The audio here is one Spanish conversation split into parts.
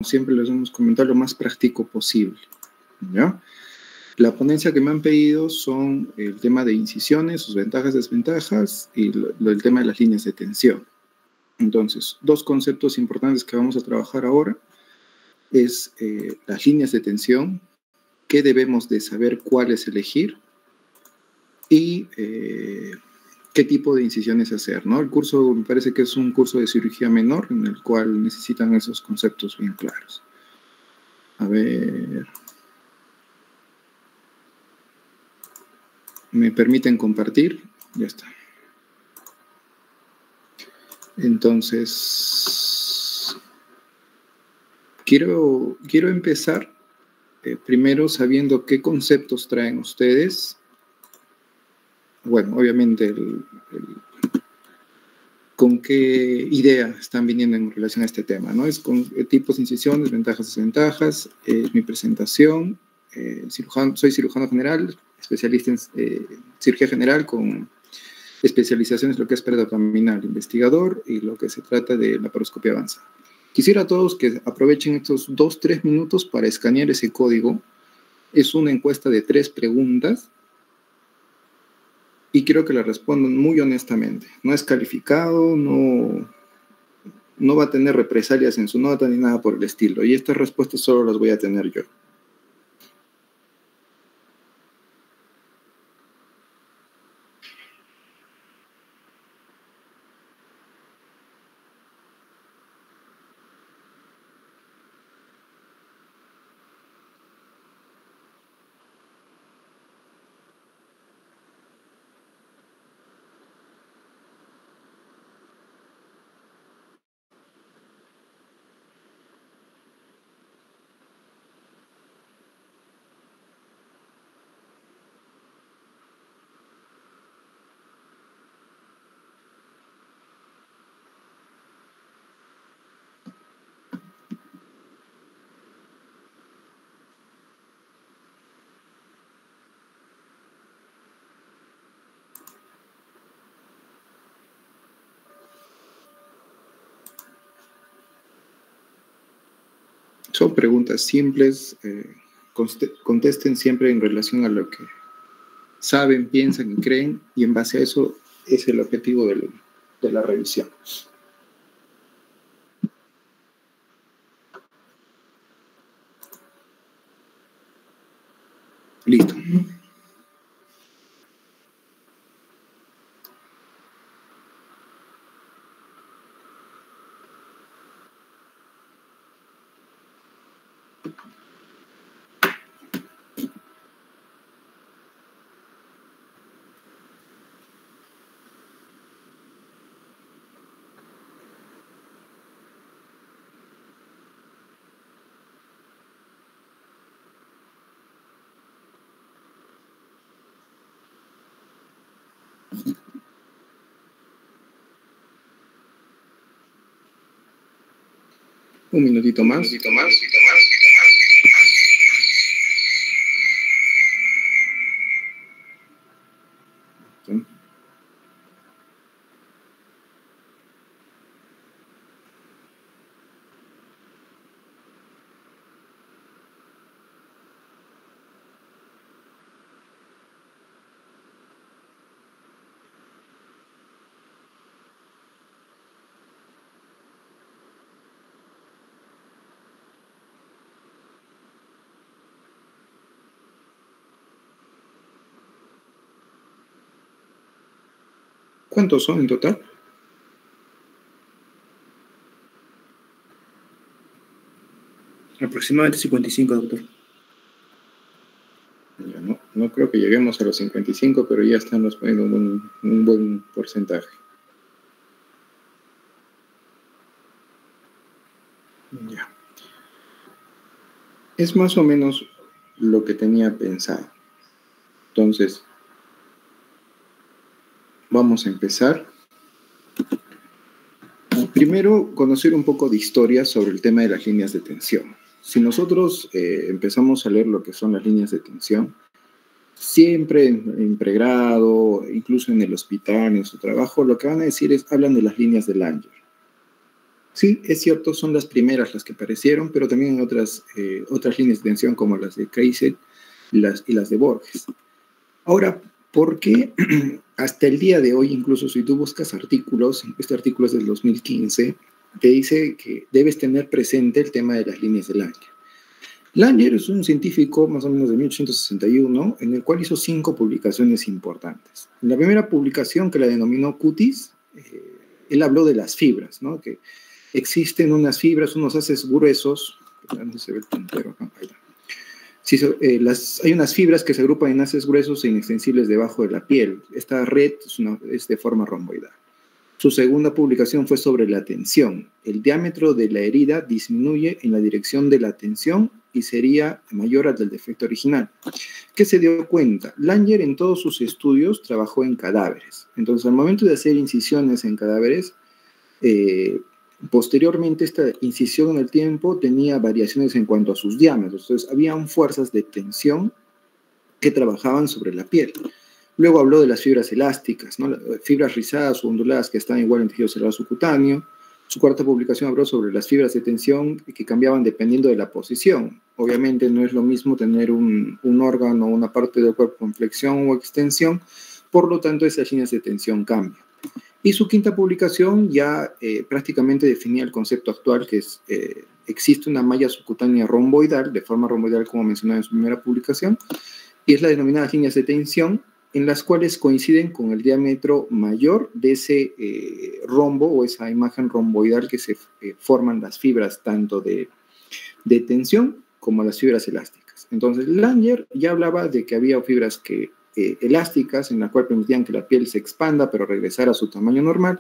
siempre les hemos comentado, lo más práctico posible, ¿ya? La ponencia que me han pedido son el tema de incisiones, sus ventajas, desventajas y el tema de las líneas de tensión. Entonces, dos conceptos importantes que vamos a trabajar ahora es las líneas de tensión, qué debemos de saber cuáles elegir y qué tipo de incisiones hacer, ¿no? El curso me parece que es un curso de cirugía menor en el cual necesitan esos conceptos bien claros. A ver... ¿Me permiten compartir? Ya está. Entonces, quiero empezar primero sabiendo qué conceptos traen ustedes. Bueno, obviamente, con qué idea están viniendo en relación a este tema, ¿no? Es con tipos de incisiones, ventajas, desventajas, mi presentación. Soy cirujano general, especialista en cirugía general con especializaciones en lo que es pérdida abdominal, investigador y lo que se trata de laparoscopia avanzada. Quisiera a todos que aprovechen estos 2-3 minutos para escanear ese código. Es una encuesta de 3 preguntas y quiero que la respondan muy honestamente. No es calificado, no va a tener represalias en su nota ni nada por el estilo. Y estas respuestas solo las voy a tener yo. Son preguntas simples, contesten siempre en relación a lo que saben, piensan y creen, y en base a eso es el objetivo de la revisión. Listo. Un minutito más. ¿Cuántos son en total? Aproximadamente 55, doctor. Ya no creo que lleguemos a los 55, pero ya estamos poniendo un buen porcentaje. Ya. Es más o menos lo que tenía pensado. Entonces, vamos a empezar. Primero, conocer un poco de historia sobre el tema de las líneas de tensión. Si nosotros empezamos a leer lo que son las líneas de tensión, siempre en pregrado, incluso en el hospital, en su trabajo, lo que van a decir es, hablan de las líneas de Langer. Sí, es cierto, son las primeras las que aparecieron, pero también hay otras líneas de tensión como las de Kreisel y las de Borges. Ahora, ¿por qué hasta el día de hoy, incluso si tú buscas artículos, este artículo es del 2015, te dice que debes tener presente el tema de las líneas de Langer? Langer es un científico más o menos de 1861, en el cual hizo 5 publicaciones importantes. En la primera publicación, que la denominó Cutis, él habló de las fibras, ¿no? Que existen unas fibras, unos haces gruesos, ¿dónde se ve el puntero? Ahí va. Sí, hay unas fibras que se agrupan en haces gruesos e inextensibles debajo de la piel. Esta red es de forma romboidal. Su segunda publicación fue sobre la tensión. El diámetro de la herida disminuye en la dirección de la tensión y sería mayor al del defecto original. ¿Qué se dio cuenta? Langer en todos sus estudios trabajó en cadáveres. Entonces, al momento de hacer incisiones en cadáveres, posteriormente esta incisión en el tiempo tenía variaciones en cuanto a sus diámetros. Entonces, habían fuerzas de tensión que trabajaban sobre la piel. Luego habló de las fibras elásticas, ¿no? Fibras rizadas o onduladas que están igual en tejido celular subcutáneo. Su cuarta publicación habló sobre las fibras de tensión que cambiaban dependiendo de la posición. Obviamente no es lo mismo tener un órgano o una parte del cuerpo con flexión o extensión, por lo tanto esas líneas de tensión cambian. Y su quinta publicación ya prácticamente definía el concepto actual, que es, existe una malla subcutánea romboidal, de forma romboidal como mencionaba en su primera publicación, y es la denominada líneas de tensión, en las cuales coinciden con el diámetro mayor de ese rombo o esa imagen romboidal que se forman las fibras tanto de tensión como las fibras elásticas. Entonces, Langer ya hablaba de que había fibras elásticas en las cuales permitían que la piel se expanda pero regresara a su tamaño normal,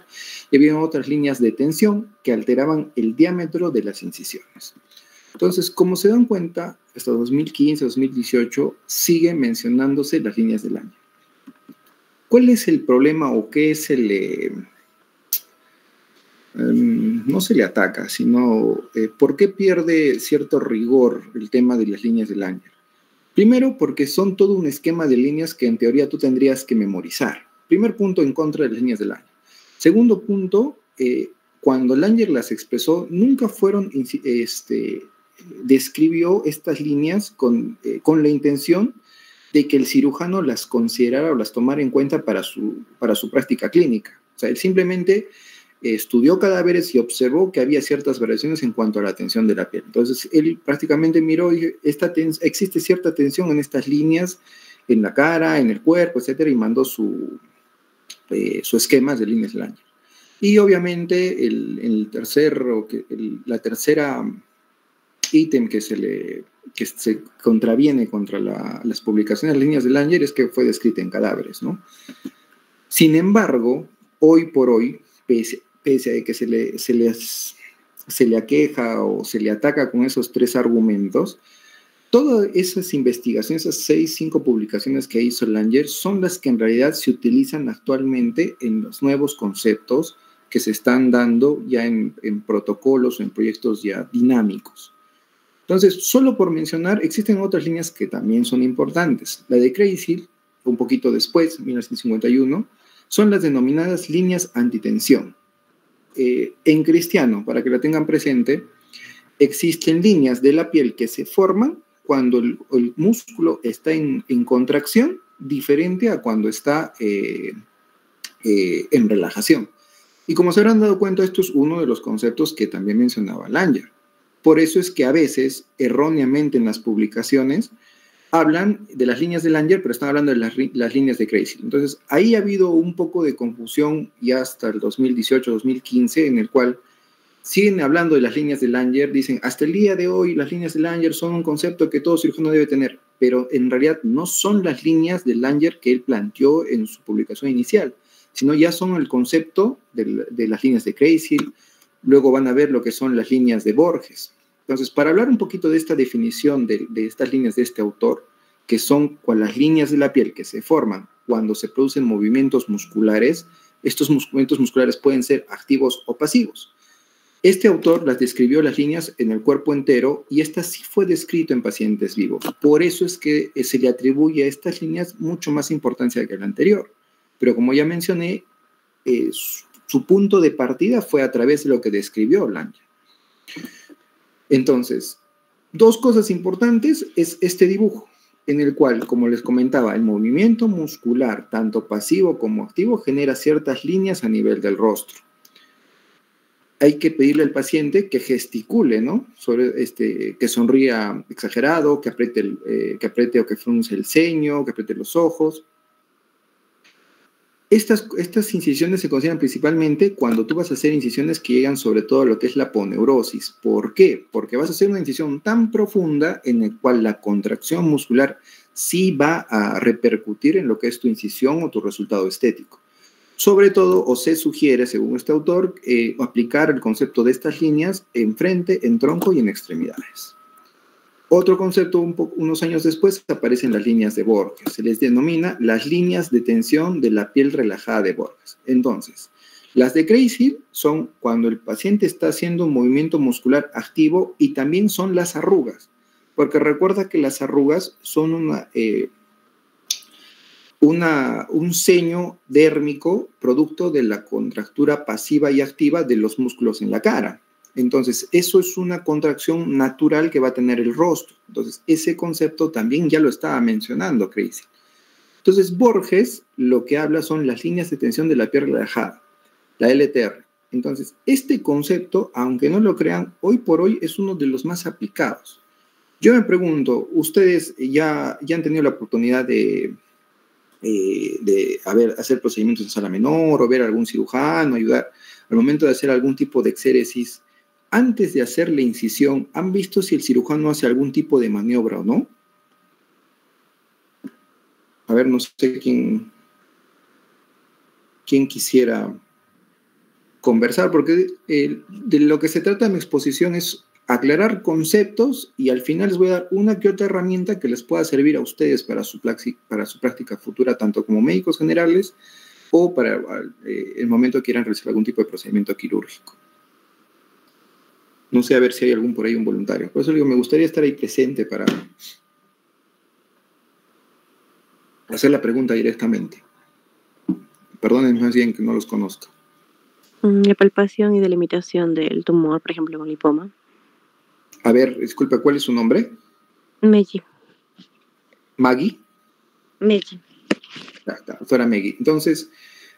y había otras líneas de tensión que alteraban el diámetro de las incisiones. Entonces, como se dan cuenta, hasta 2015, 2018 siguen mencionándose las líneas de Langer. ¿Cuál es el problema o qué no se le ataca, sino por qué pierde cierto rigor el tema de las líneas de Langer? Primero, porque son todo un esquema de líneas que en teoría tú tendrías que memorizar. Primer punto en contra de las líneas de Langer. Segundo punto, cuando Langer las expresó, nunca fueron, describió estas líneas con la intención de que el cirujano las considerara o las tomara en cuenta para su práctica clínica. O sea, él simplemente estudió cadáveres y observó que había ciertas variaciones en cuanto a la tensión de la piel. Entonces, él prácticamente miró y dijo, existe cierta tensión en estas líneas, en la cara, en el cuerpo, etcétera, y mandó su esquema de líneas de Langer. Y obviamente, la tercera ítem que se contraviene contra las publicaciones de líneas de Langer es que fue descrita en cadáveres, ¿no? Sin embargo, hoy por hoy, pese a que se le aqueja o se le ataca con esos 3 argumentos, todas esas investigaciones, esas 5 publicaciones que hizo Langer son las que en realidad se utilizan actualmente en los nuevos conceptos que se están dando ya en protocolos o en proyectos ya dinámicos. Entonces, solo por mencionar, existen otras líneas que también son importantes. La de Kreisel, un poquito después, 1951, son las denominadas líneas antitensión. En cristiano, para que la tengan presente, existen líneas de la piel que se forman cuando el músculo está en contracción, diferente a cuando está en relajación. Y como se habrán dado cuenta, esto es uno de los conceptos que también mencionaba Langer. Por eso es que a veces, erróneamente en las publicaciones, hablan de las líneas de Langer, pero están hablando de las líneas de Kreisel. Entonces, ahí ha habido un poco de confusión ya hasta el 2018, 2015, en el cual siguen hablando de las líneas de Langer, dicen, hasta el día de hoy las líneas de Langer son un concepto que todo cirujano debe tener, pero en realidad no son las líneas de Langer que él planteó en su publicación inicial, sino ya son el concepto de las líneas de Kreisel. Luego van a ver lo que son las líneas de Borges. Entonces, para hablar un poquito de esta definición de estas líneas de este autor, que son las líneas de la piel que se forman cuando se producen movimientos musculares, estos movimientos musculares pueden ser activos o pasivos. Este autor las describió las líneas en el cuerpo entero y esta sí fue descrito en pacientes vivos. Por eso es que se le atribuye a estas líneas mucho más importancia que la anterior. Pero como ya mencioné, su punto de partida fue a través de lo que describió Lange. Entonces, dos cosas importantes es este dibujo, en el cual, como les comentaba, el movimiento muscular, tanto pasivo como activo, genera ciertas líneas a nivel del rostro. Hay que pedirle al paciente que gesticule, ¿no? Que sonría exagerado, que apriete o que frunce el ceño, que apriete los ojos. Estas incisiones se consideran principalmente cuando tú vas a hacer incisiones que llegan sobre todo a lo que es la aponeurosis. ¿Por qué? Porque vas a hacer una incisión tan profunda en la cual la contracción muscular sí va a repercutir en lo que es tu incisión o tu resultado estético. Sobre todo, o se sugiere, según este autor, aplicar el concepto de estas líneas en frente, en tronco y en extremidades. Otro concepto, unos años después, aparecen las líneas de Borges. Se les denomina las líneas de tensión de la piel relajada de Borges. Entonces, las de Kreisel son cuando el paciente está haciendo un movimiento muscular activo y también son las arrugas, porque recuerda que las arrugas son un ceño dérmico producto de la contractura pasiva y activa de los músculos en la cara. Entonces, eso es una contracción natural que va a tener el rostro. Entonces, ese concepto también ya lo estaba mencionando Kreisel. Entonces, Borges lo que habla son las líneas de tensión de la piel relajada, la LTR. Entonces, este concepto, aunque no lo crean, hoy por hoy es uno de los más aplicados. Yo me pregunto, ¿ustedes ya han tenido la oportunidad de hacer procedimientos en sala menor o ver a algún cirujano, ayudar al momento de hacer algún tipo de exéresis? Antes de hacer la incisión, ¿han visto si el cirujano hace algún tipo de maniobra o no? A ver, no sé quién quisiera conversar, porque de lo que se trata de mi exposición es aclarar conceptos y al final les voy a dar una que otra herramienta que les pueda servir a ustedes para su práctica futura, tanto como médicos generales o para el momento que quieran realizar algún tipo de procedimiento quirúrgico. No sé, a ver si hay algún por ahí, un voluntario. Por eso digo, me gustaría estar ahí presente para hacer la pregunta directamente. Perdonen más bien que no los conozca. La palpación y delimitación del tumor, por ejemplo, con lipoma. A ver, disculpa, ¿cuál es su nombre? Meji. ¿Maggie? Meji. Doctora Megui. Entonces,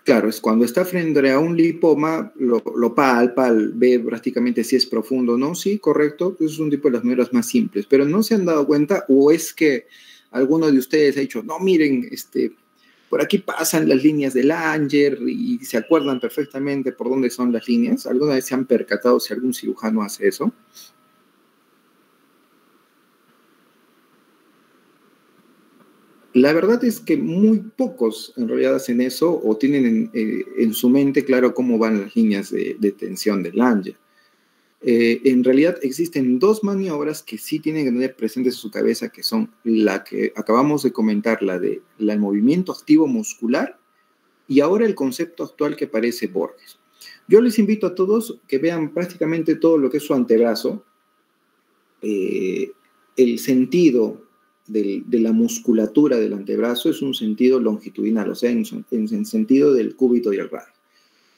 claro, es cuando está frente a un lipoma, lo palpa, ve prácticamente si es profundo o no. Sí, correcto, es un tipo de las maneras más simples, pero no se han dado cuenta, o es que alguno de ustedes ha dicho, no, miren, por aquí pasan las líneas de Langer y se acuerdan perfectamente por dónde son las líneas. ¿Alguna vez se han percatado si algún cirujano hace eso? La verdad es que muy pocos en realidad hacen eso o tienen en su mente claro cómo van las líneas de tensión de Langer. En realidad existen dos maniobras que sí tienen que tener presentes en su cabeza, que son la que acabamos de comentar, el movimiento activo muscular, y ahora el concepto actual que aparece Borges. Yo les invito a todos que vean prácticamente todo lo que es su antebrazo, el sentido de la musculatura del antebrazo es un sentido longitudinal, o sea, en sentido del cúbito y el radio.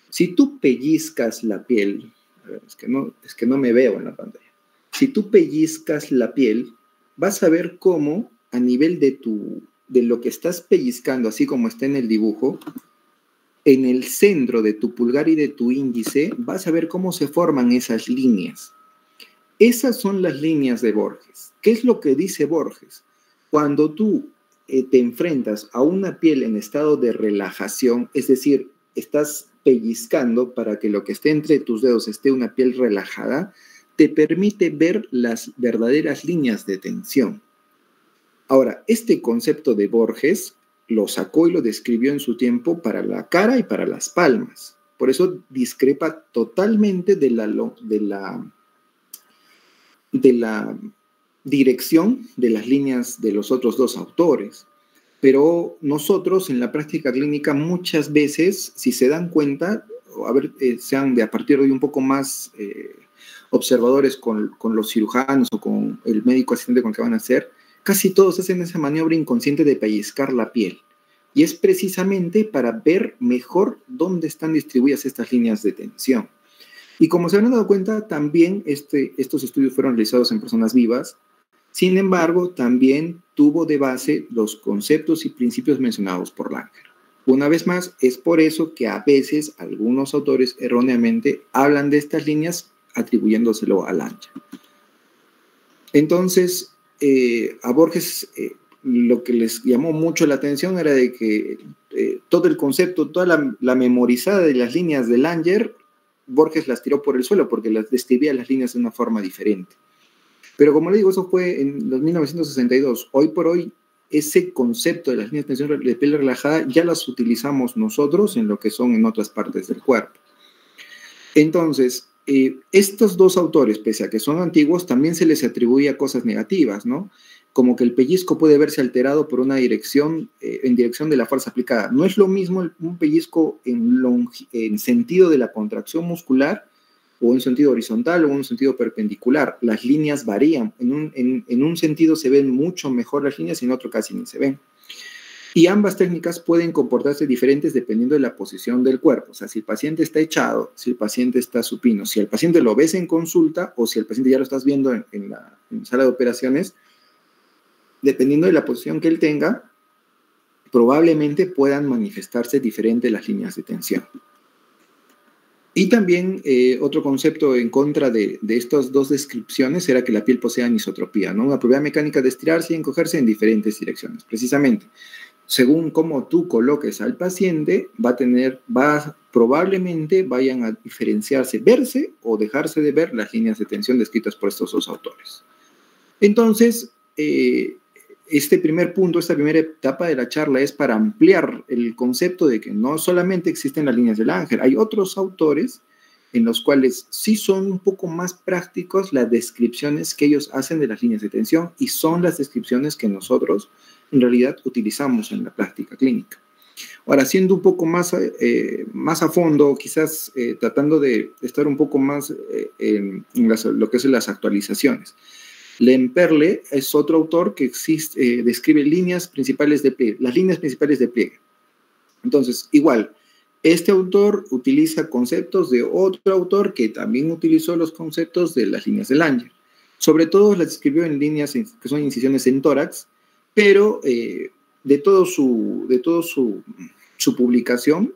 Si tú pellizcas la piel, a ver, es que no me veo en la pantalla. Si tú pellizcas la piel, vas a ver cómo a nivel de lo que estás pellizcando, así como está en el dibujo, en el centro de tu pulgar y de tu índice, vas a ver cómo se forman esas líneas. Esas son las líneas de Borges. ¿Qué es lo que dice Borges? Cuando tú te enfrentas a una piel en estado de relajación, es decir, estás pellizcando para que lo que esté entre tus dedos esté una piel relajada, te permite ver las verdaderas líneas de tensión. Ahora, este concepto de Borges lo sacó y lo describió en su tiempo para la cara y para las palmas. Por eso discrepa totalmente de la dirección de las líneas de los otros dos autores. Pero nosotros en la práctica clínica muchas veces, si se dan cuenta, a ver, sean de a partir de hoy un poco más observadores con los cirujanos o con el médico asistente con el que van a hacer, casi todos hacen esa maniobra inconsciente de pellizcar la piel. Y es precisamente para ver mejor dónde están distribuidas estas líneas de tensión. Y como se habrán dado cuenta, también estos estudios fueron realizados en personas vivas. Sin embargo, también tuvo de base los conceptos y principios mencionados por Langer. Una vez más, es por eso que a veces algunos autores erróneamente hablan de estas líneas atribuyéndoselo a Langer. Entonces, a Borges lo que les llamó mucho la atención era de que todo el concepto, toda la memorizada de las líneas de Langer, Borges las tiró por el suelo porque las describía las líneas de una forma diferente. Pero como le digo, eso fue en los 1962. Hoy por hoy, ese concepto de las líneas de tensión de piel relajada ya las utilizamos nosotros en lo que son en otras partes del cuerpo. Entonces, estos dos autores, pese a que son antiguos, también se les atribuía cosas negativas, ¿no? Como que el pellizco puede verse alterado por una dirección, en dirección de la fuerza aplicada. No es lo mismo un pellizco en sentido de la contracción muscular, o en sentido horizontal, o en un sentido perpendicular. Las líneas varían. En un sentido se ven mucho mejor las líneas y en otro casi ni se ven. Y ambas técnicas pueden comportarse diferentes dependiendo de la posición del cuerpo. O sea, si el paciente está echado, si el paciente está supino, si el paciente lo ves en consulta o si el paciente ya lo estás viendo en la sala de operaciones, dependiendo de la posición que él tenga, probablemente puedan manifestarse diferentes las líneas de tensión. Y también otro concepto en contra de estas dos descripciones era que la piel posee anisotropía, ¿no? Una propiedad mecánica de estirarse y encogerse en diferentes direcciones. Precisamente, según cómo tú coloques al paciente, probablemente vayan a diferenciarse, verse o dejarse de ver las líneas de tensión descritas por estos dos autores. Entonces, este primer punto, esta primera etapa de la charla es para ampliar el concepto de que no solamente existen las líneas de Langer, hay otros autores en los cuales sí son un poco más prácticos las descripciones que ellos hacen de las líneas de tensión y son las descripciones que nosotros en realidad utilizamos en la práctica clínica. Ahora, siendo un poco más a fondo, quizás tratando de estar un poco más en lo que es las actualizaciones. Lemperle es otro autor que describe líneas principales de pliegue, las líneas principales de pliegue. Entonces, igual, este autor utiliza conceptos de otro autor que también utilizó los conceptos de las líneas de Langer. Sobre todo las describió en líneas que son incisiones en tórax, pero de todo su publicación,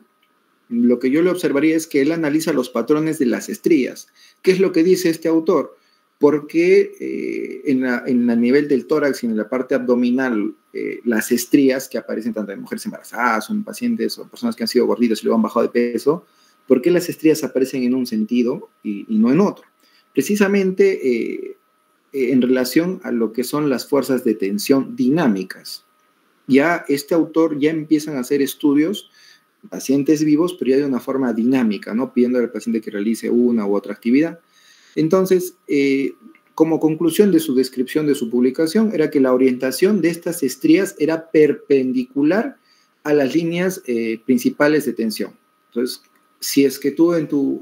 lo que yo le observaría es que él analiza los patrones de las estrías. ¿Qué es lo que dice este autor? Porque en el nivel del tórax y en la parte abdominal, las estrías que aparecen tanto en mujeres embarazadas o en pacientes o personas que han sido gorditas y luego han bajado de peso, ¿por qué las estrías aparecen en un sentido y no en otro? Precisamente en relación a lo que son las fuerzas de tensión dinámicas. Ya este autor ya empiezan a hacer estudios, pacientes vivos, pero ya de una forma dinámica, ¿no? Pidiendo al paciente que realice una u otra actividad. Entonces, como conclusión de su descripción de su publicación, era que la orientación de estas estrías era perpendicular a las líneas principales de tensión. Entonces, si es que tú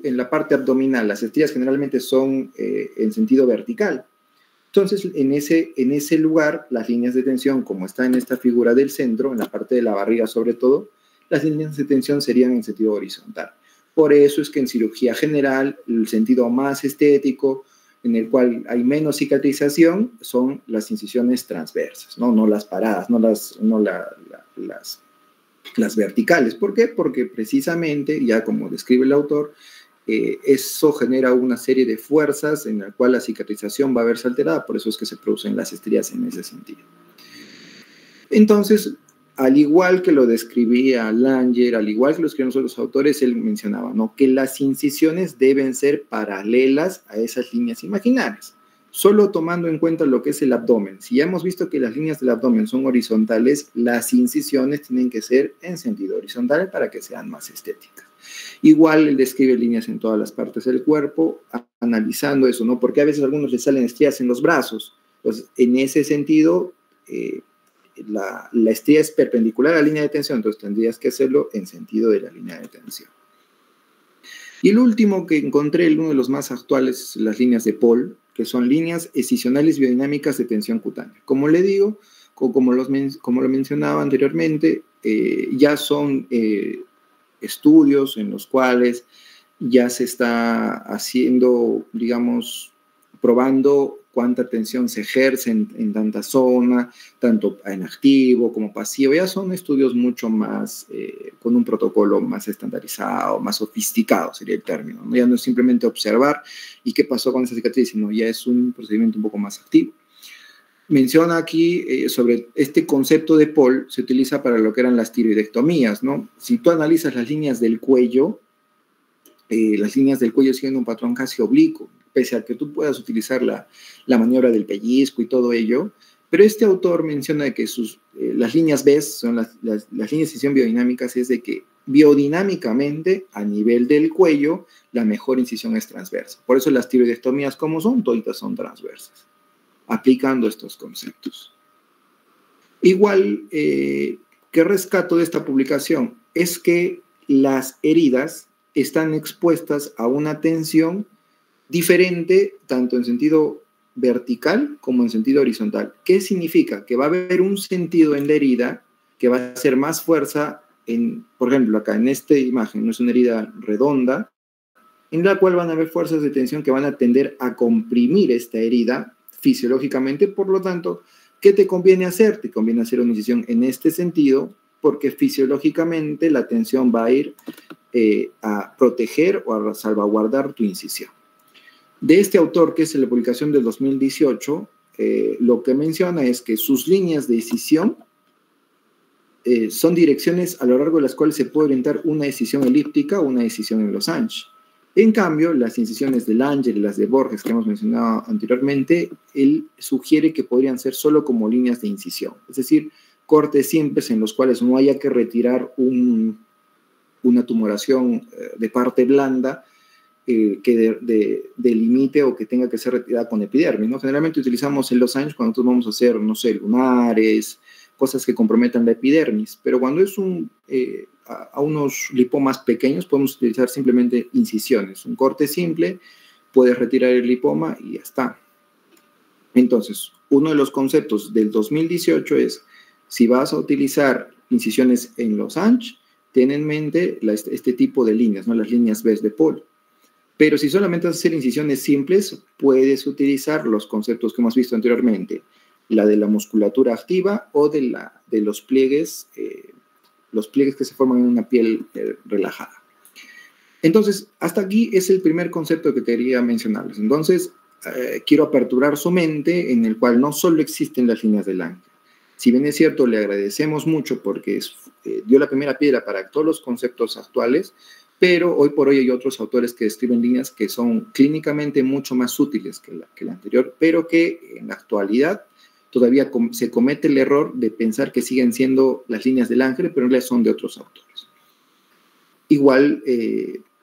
en la parte abdominal, las estrías generalmente son en sentido vertical, entonces en ese lugar, las líneas de tensión, como está en esta figura del centro, en la parte de la barriga sobre todo, las líneas de tensión serían en sentido horizontal. Por eso es que en cirugía general, el sentido más estético, en el cual hay menos cicatrización, son las incisiones transversas, no las paradas, no las verticales. ¿Por qué? Porque precisamente, ya como describe el autor, eso genera una serie de fuerzas en la cual la cicatrización va a verse alterada, por eso es que se producen las estrías en ese sentido. Entonces, al igual que lo describía Langer, al igual que lo escribían los autores, él mencionaba, ¿no?, que las incisiones deben ser paralelas a esas líneas imaginarias, solo tomando en cuenta lo que es el abdomen. Si ya hemos visto que las líneas del abdomen son horizontales, las incisiones tienen que ser en sentido horizontal para que sean más estéticas. Igual él describe líneas en todas las partes del cuerpo, analizando eso, ¿no? Porque a veces a algunos les salen estrías en los brazos. Pues en ese sentido, la estría es perpendicular a la línea de tensión, entonces tendrías que hacerlo en sentido de la línea de tensión. Y el último que encontré, uno de los más actuales, las líneas de Paul, que son líneas escisionales biodinámicas de tensión cutánea. Como le digo, como lo mencionaba anteriormente, ya son estudios en los cuales ya se está haciendo, digamos, probando cuánta tensión se ejerce en tanta zona, tanto en activo como pasivo. Ya son estudios mucho más, con un protocolo más estandarizado, más sofisticado sería el término, ¿no? Ya no es simplemente observar y qué pasó con esa cicatriz, sino ya es un procedimiento un poco más activo. Menciona aquí sobre este concepto de Paul, se utiliza para lo que eran las tiroidectomías, ¿no? Si tú analizas las líneas del cuello siguen un patrón casi oblicuo, pese a que tú puedas utilizar la maniobra del pellizco y todo ello, pero este autor menciona que las líneas B son las líneas de incisión biodinámicas, es de que biodinámicamente, a nivel del cuello, la mejor incisión es transversa. Por eso las tiroidectomías, como son, todas son transversas, aplicando estos conceptos. Igual, ¿qué rescato de esta publicación? Es que las heridas están expuestas a una tensión diferente, tanto en sentido vertical como en sentido horizontal. ¿Qué significa? Que va a haber un sentido en la herida que va a hacer más fuerza, por ejemplo, acá en esta imagen, no es una herida redonda, en la cual van a haber fuerzas de tensión que van a tender a comprimir esta herida fisiológicamente. Por lo tanto, ¿qué te conviene hacer? Te conviene hacer una incisión en este sentido, porque fisiológicamente la tensión va a ir a proteger o a salvaguardar tu incisión. De este autor, que es la publicación del 2018, lo que menciona es que sus líneas de incisión son direcciones a lo largo de las cuales se puede orientar una decisión elíptica o una decisión en losange. En cambio, las incisiones de Langer y las de Borges que hemos mencionado anteriormente, él sugiere que podrían ser solo como líneas de incisión, es decir, cortes simples en los cuales no haya que retirar una tumoración de parte blanda que delimite o que tenga que ser retirada con epidermis, ¿no? Generalmente utilizamos en los años cuando nosotros vamos a hacer, no sé, lunares, cosas que comprometan la epidermis, pero cuando es a unos lipomas pequeños podemos utilizar simplemente incisiones, un corte simple, puedes retirar el lipoma y ya está. Entonces, uno de los conceptos del 2018 es, si vas a utilizar incisiones en losange, ten en mente este tipo de líneas, ¿no? Las líneas B de Paul. Pero si solamente vas a hacer incisiones simples, puedes utilizar los conceptos que hemos visto anteriormente, la de la musculatura activa o de los pliegues que se forman en una piel relajada. Entonces, hasta aquí es el primer concepto que quería mencionarles. Entonces, quiero aperturar su mente, en el cual no solo existen las líneas de Langer. Si bien es cierto, le agradecemos mucho porque dio la primera piedra para todos los conceptos actuales, pero hoy por hoy hay otros autores que describen líneas que son clínicamente mucho más útiles que la anterior, pero que en la actualidad todavía se comete el error de pensar que siguen siendo las líneas de Langer, pero en realidad son de otros autores. Igual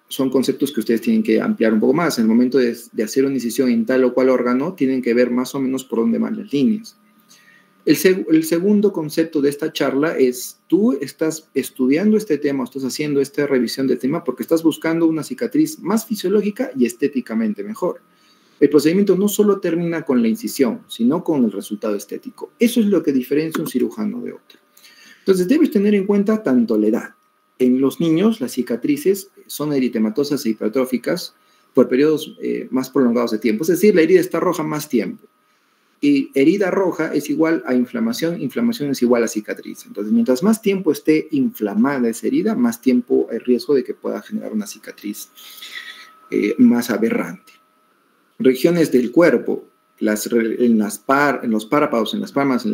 son conceptos que ustedes tienen que ampliar un poco más. En el momento de hacer una incisión en tal o cual órgano, tienen que ver más o menos por dónde van las líneas. El segundo concepto de esta charla es, tú estás estudiando este tema, estás haciendo esta revisión del tema porque estás buscando una cicatriz más fisiológica y estéticamente mejor. El procedimiento no solo termina con la incisión, sino con el resultado estético. Eso es lo que diferencia un cirujano de otro. Entonces, debes tener en cuenta tanto la edad. En los niños, las cicatrices son eritematosas e hipertróficas por periodos más prolongados de tiempo. Es decir, la herida está roja más tiempo. Y herida roja es igual a inflamación, inflamación es igual a cicatriz. Entonces, mientras más tiempo esté inflamada esa herida, más tiempo hay riesgo de que pueda generar una cicatriz más aberrante. Regiones del cuerpo, en los párpados, en las palmas, en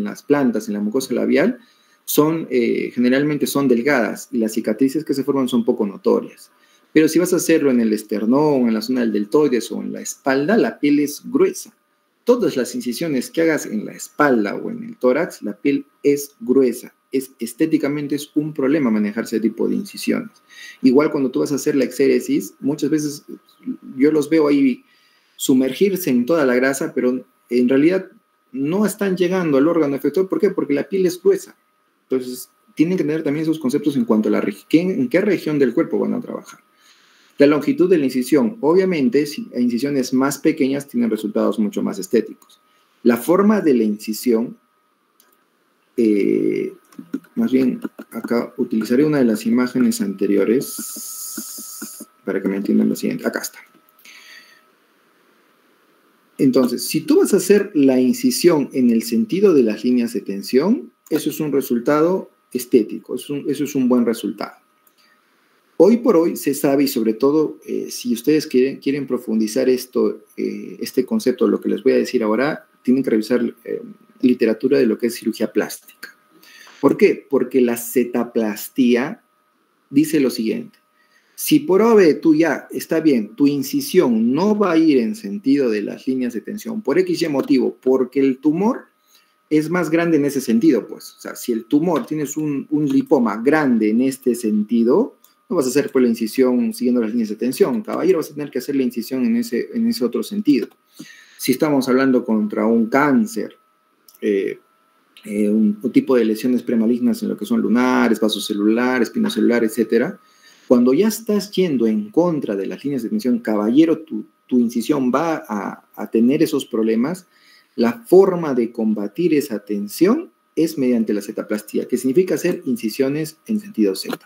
las plantas, en la mucosa labial, generalmente son delgadas y las cicatrices que se forman son poco notorias. Pero si vas a hacerlo en el esternón, en la zona del deltoides o en la espalda, la piel es gruesa. Todas las incisiones que hagas en la espalda o en el tórax, la piel es gruesa. Estéticamente es un problema manejar ese tipo de incisiones. Igual cuando tú vas a hacer la exéresis, muchas veces yo los veo ahí sumergirse en toda la grasa, pero en realidad no están llegando al órgano efector. ¿Por qué? Porque la piel es gruesa. Entonces, tienen que tener también esos conceptos en cuanto a en qué región del cuerpo van a trabajar. La longitud de la incisión. Obviamente, incisiones más pequeñas tienen resultados mucho más estéticos. La forma de la incisión más bien, acá utilizaré una de las imágenes anteriores para que me entiendan lo siguiente. Acá está. Entonces, si tú vas a hacer la incisión en el sentido de las líneas de tensión, eso es un resultado estético, eso es un buen resultado. Hoy por hoy se sabe, y sobre todo si ustedes quieren profundizar este concepto, lo que les voy a decir ahora, tienen que revisar literatura de lo que es cirugía plástica. ¿Por qué? Porque la cetaplastía dice lo siguiente. Si por OB tú ya, está bien, tu incisión no va a ir en sentido de las líneas de tensión, por X y motivo, porque el tumor es más grande en ese sentido, pues. O sea, si el tumor tienes un lipoma grande en este sentido, no vas a hacer pues la incisión siguiendo las líneas de tensión. Caballero, vas a tener que hacer la incisión en ese otro sentido. Si estamos hablando contra un cáncer, un tipo de lesiones premalignas en lo que son lunares, vasos celulares, espinocelular, etcétera, cuando ya estás yendo en contra de las líneas de tensión, caballero, tu incisión va a tener esos problemas. La forma de combatir esa tensión es mediante la cetaplastía, que significa hacer incisiones en sentido Z.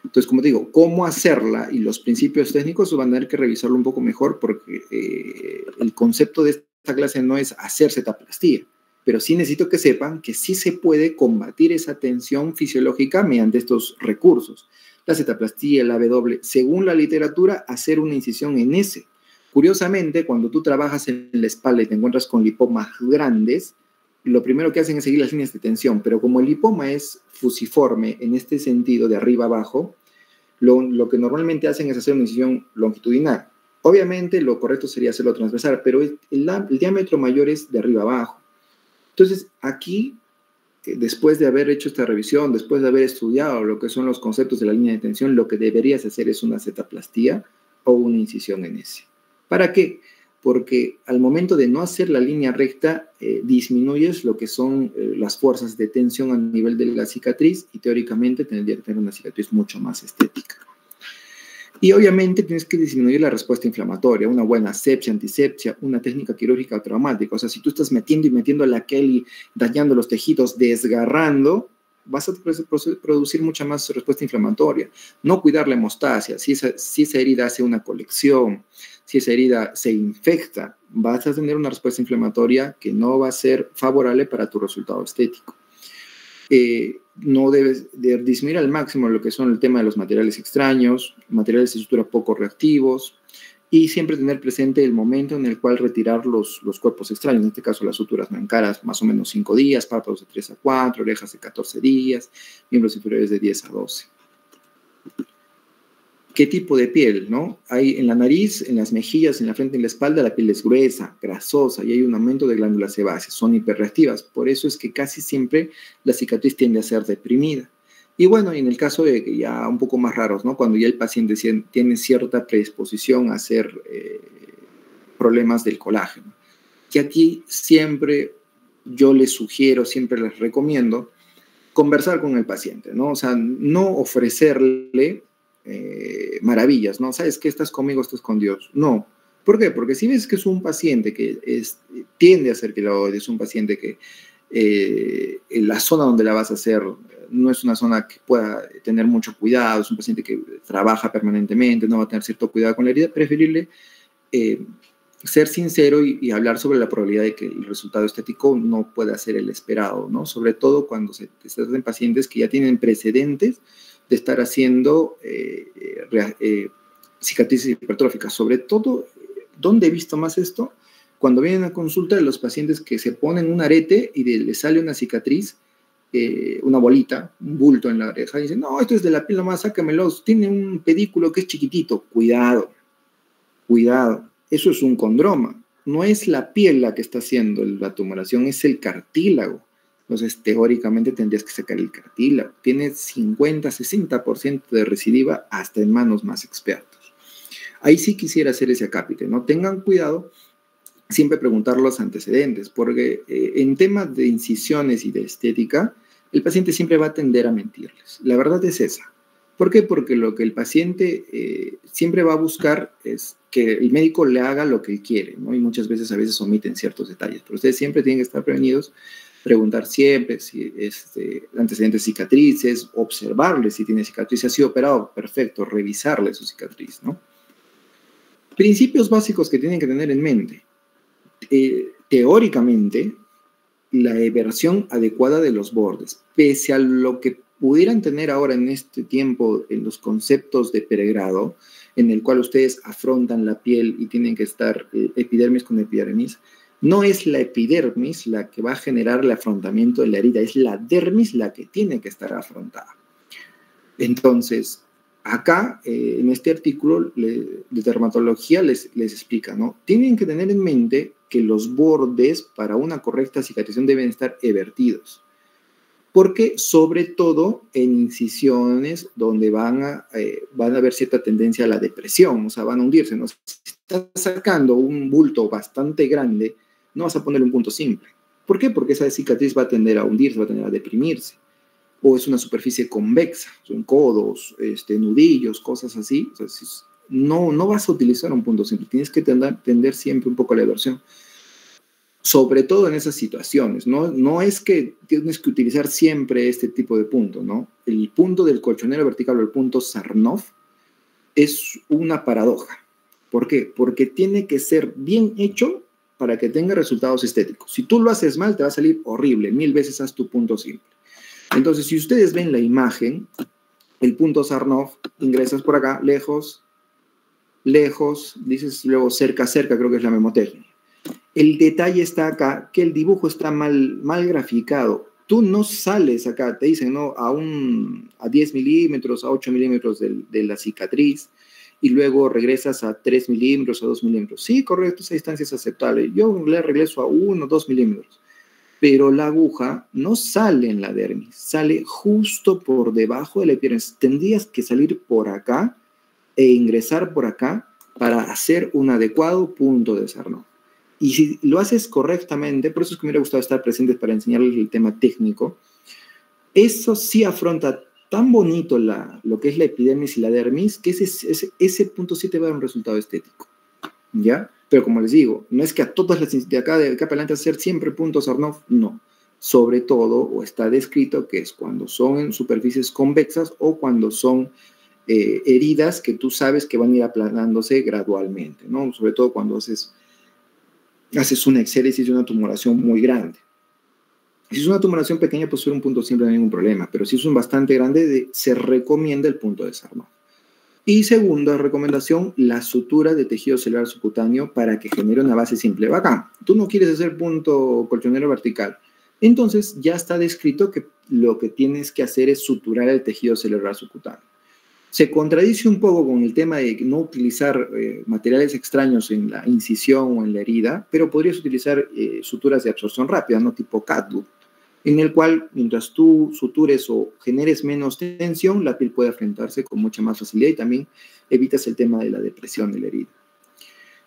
Entonces, como te digo, cómo hacerla y los principios técnicos van a tener que revisarlo un poco mejor porque el concepto de esta clase no es hacer cetaplastía, pero sí necesito que sepan que sí se puede combatir esa tensión fisiológica mediante estos recursos. La cetaplastía, la W, según la literatura, hacer una incisión en ese. Curiosamente, cuando tú trabajas en la espalda y te encuentras con lipomas grandes, lo primero que hacen es seguir las líneas de tensión, pero como el lipoma es fusiforme en este sentido, de arriba abajo, lo que normalmente hacen es hacer una incisión longitudinal. Obviamente, lo correcto sería hacerlo transversal, pero el diámetro mayor es de arriba abajo. Entonces, aquí, después de haber hecho esta revisión, después de haber estudiado lo que son los conceptos de la línea de tensión, lo que deberías hacer es una cetaplastía o una incisión en ese. ¿Para qué? Porque al momento de no hacer la línea recta, disminuyes lo que son las fuerzas de tensión a nivel de la cicatriz y teóricamente tendría que tener una cicatriz mucho más estética. Y obviamente tienes que disminuir la respuesta inflamatoria, una buena asepsia, antisepsia, una técnica quirúrgica traumática. O sea, si tú estás metiendo y metiendo la Kelly, dañando los tejidos, desgarrando, vas a producir mucha más respuesta inflamatoria. No cuidar la hemostasia. Si esa herida hace una colección, si esa herida se infecta, vas a tener una respuesta inflamatoria que no va a ser favorable para tu resultado estético. No debes de disminuir al máximo lo que son el tema de los materiales extraños, materiales de sutura poco reactivos, y siempre tener presente el momento en el cual retirar los cuerpos extraños, en este caso las suturas no en caras, más o menos 5 días, párpados de 3 a 4, orejas de 14 días, miembros inferiores de 10 a 12. ¿Qué tipo de piel, no? Hay en la nariz, en las mejillas, en la frente y en la espalda, la piel es gruesa, grasosa y hay un aumento de glándulas sebáceas, son hiperreactivas. Por eso es que casi siempre la cicatriz tiende a ser deprimida. Y bueno, en el caso de ya un poco más raros, ¿no? Cuando ya el paciente tiene cierta predisposición a hacer problemas del colágeno. Que aquí siempre yo les sugiero, siempre les recomiendo conversar con el paciente, ¿no? O sea, no ofrecerle maravillas, ¿no? ¿Sabes qué? Estás conmigo, estás con Dios. No. ¿Por qué? Porque si ves que es un paciente que tiende a ser queloide, es un paciente que en la zona donde la vas a hacer no es una zona que pueda tener mucho cuidado, es un paciente que trabaja permanentemente, no va a tener cierto cuidado con la herida, preferible ser sincero y hablar sobre la probabilidad de que el resultado estético no pueda ser el esperado, ¿no? Sobre todo cuando se trata de pacientes que ya tienen precedentes de estar haciendo cicatrices hipertróficas. Sobre todo, ¿dónde he visto más esto? Cuando vienen a consulta de los pacientes que se ponen un arete y les sale una cicatriz, una bolita, un bulto en la oreja, y dicen, no, esto es de la piel nomás, sácamelo, tiene un pedículo que es chiquitito. Cuidado, cuidado, eso es un condroma. No es la piel la que está haciendo la tumoración, es el cartílago. Entonces, teóricamente tendrías que sacar el cartílago. Tiene 50-60% de recidiva hasta en manos más expertos. Ahí sí quisiera hacer ese acápite, ¿no? Tengan cuidado, siempre preguntar los antecedentes, porque en temas de incisiones y de estética, el paciente siempre va a tender a mentirles. La verdad es esa. ¿Por qué? Porque lo que el paciente siempre va a buscar es que el médico le haga lo que él quiere, ¿no? Y muchas veces, a veces omiten ciertos detalles. Pero ustedes siempre tienen que estar prevenidos, preguntar siempre si antecedentes cicatrices, observarle si tiene cicatriz, si ha sido operado, perfecto, revisarle su cicatriz, ¿no? Principios básicos que tienen que tener en mente. Teóricamente, la eversión adecuada de los bordes, pese a lo que pudieran tener ahora en este tiempo en los conceptos de pregrado, en el cual ustedes afrontan la piel y tienen que estar epidermis con epidermis, no es la epidermis la que va a generar el afrontamiento de la herida, es la dermis la que tiene que estar afrontada. Entonces, acá, en este artículo de dermatología les explica, ¿no? Tienen que tener en mente que los bordes para una correcta cicatrización deben estar evertidos. Porque, sobre todo, en incisiones donde van a haber cierta tendencia a la depresión, o sea, van a hundirse, ¿no? Si estás sacando un bulto bastante grande, no vas a ponerle un punto simple. ¿Por qué? Porque esa cicatriz va a tender a hundirse, va a tender a deprimirse. O es una superficie convexa, son codos, nudillos, cosas así. O sea, no vas a utilizar un punto simple, tienes que tender siempre un poco a la eversión. Sobre todo en esas situaciones, no es que tienes que utilizar siempre este tipo de punto, ¿no? El punto del colchonero vertical o el punto Sarnoff es una paradoja. ¿Por qué? Porque tiene que ser bien hecho para que tenga resultados estéticos. Si tú lo haces mal, te va a salir horrible. 1000 veces haz tu punto simple. Entonces, si ustedes ven la imagen, el punto Sarnoff, ingresas por acá, lejos, lejos, dices luego cerca, cerca, creo que es la memotecnia. El detalle está acá, que el dibujo está mal graficado. Tú no sales acá, te dicen, ¿no? A 10 milímetros, a 8 milímetros de la cicatriz, y luego regresas a 3 milímetros, a 2 milímetros. Sí, correcto, esa distancia es aceptable. Yo le regreso a 1, 2 milímetros. Pero la aguja no sale en la dermis, sale justo por debajo de la epidermis. Tendrías que salir por acá e ingresar por acá para hacer un adecuado punto de Sarnoff. Y si lo haces correctamente, por eso es que me hubiera gustado estar presentes para enseñarles el tema técnico, eso sí afronta tan bonito lo que es la epidermis y la dermis, que ese punto sí te va a dar un resultado estético, ¿ya? Pero como les digo, no es que a todas las de acá para adelante hacer siempre puntos Sarnoff, no. Sobre todo, o está descrito que es cuando son en superficies convexas o cuando son heridas que tú sabes que van a ir aplanándose gradualmente, ¿no? Sobre todo cuando haces una exéresis y una tumoración muy grande. Si es una tumoración pequeña, pues ser un punto simple no hay ningún problema, pero si es un bastante grande, se recomienda el punto de Sarnoff. Y segunda recomendación, la sutura de tejido celular subcutáneo para que genere una base simple. Bacán, tú no quieres hacer punto colchonero vertical. Entonces ya está descrito que lo que tienes que hacer es suturar el tejido celular subcutáneo. Se contradice un poco con el tema de no utilizar materiales extraños en la incisión o en la herida, pero podrías utilizar suturas de absorción rápida, ¿no? Tipo CATLU, en el cual mientras tú sutures o generes menos tensión, la piel puede afrontarse con mucha más facilidad y también evitas el tema de la depresión de la herida.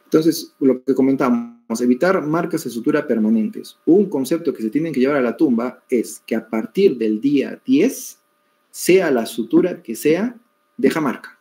Entonces, lo que comentamos, evitar marcas de sutura permanentes. Un concepto que se tienen que llevar a la tumba es que a partir del día 10, sea la sutura que sea, deja marca.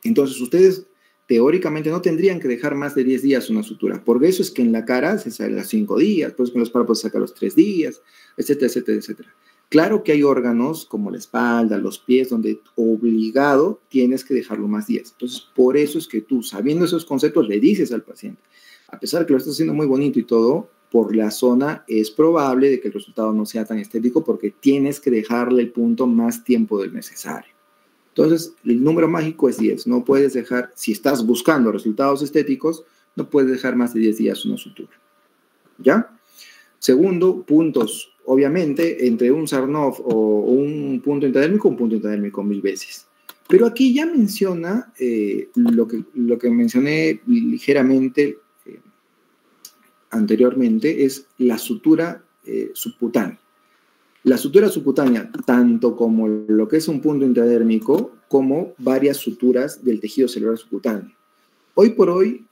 Entonces, ustedes teóricamente no tendrían que dejar más de 10 días una sutura. Por eso es que en la cara se sale a 5 días, pues con los párpados se saca a los 3 días, etcétera, etcétera, etcétera. Claro que hay órganos como la espalda, los pies, donde obligado tienes que dejarlo más días. Entonces, por eso es que tú, sabiendo esos conceptos, le dices al paciente, a pesar de que lo estás haciendo muy bonito y todo, por la zona es probable de que el resultado no sea tan estético porque tienes que dejarle el punto más tiempo del necesario. Entonces, el número mágico es 10. No puedes dejar, si estás buscando resultados estéticos, no puedes dejar más de 10 días una sutura. ¿Ya? Segundo, puntos. Obviamente, entre un Sarnoff o un punto intradérmico, un punto intradérmico 1000 veces. Pero aquí ya menciona lo que mencioné ligeramente anteriormente, es la sutura subcutánea. La sutura subcutánea, tanto como lo que es un punto intradérmico, como varias suturas del tejido celular subcutáneo. Hoy por hoy,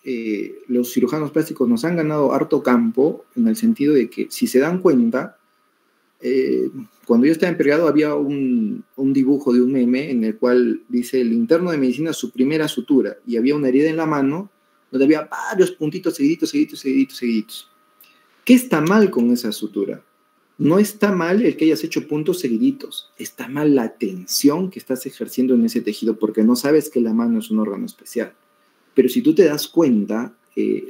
los cirujanos plásticos nos han ganado harto campo en el sentido de que, si se dan cuenta, cuando yo estaba en pregrado había un dibujo de un meme en el cual dice el interno de medicina su primera sutura y había una herida en la mano donde había varios puntitos seguiditos. ¿Qué está mal con esa sutura? No está mal el que hayas hecho puntos seguiditos, está mal la tensión que estás ejerciendo en ese tejido porque no sabes que la mano es un órgano especial. Pero si tú te das cuenta,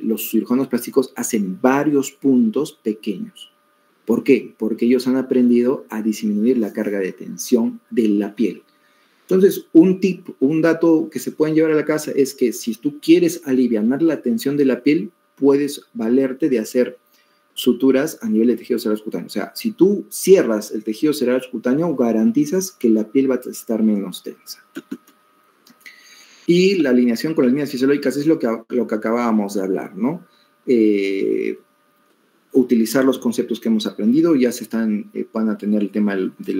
los cirujanos plásticos hacen varios puntos pequeños. ¿Por qué? Porque ellos han aprendido a disminuir la carga de tensión de la piel. Entonces, un dato que se pueden llevar a la casa es que si tú quieres aliviar la tensión de la piel, puedes valerte de hacer suturas a nivel de tejido cerebral cutáneo. O sea, si tú cierras el tejido cerebral cutáneo, garantizas que la piel va a estar menos tensa. Y la alineación con las líneas fisiológicas es lo que acabábamos de hablar, ¿no? Utilizar los conceptos que hemos aprendido, ya van a tener el tema de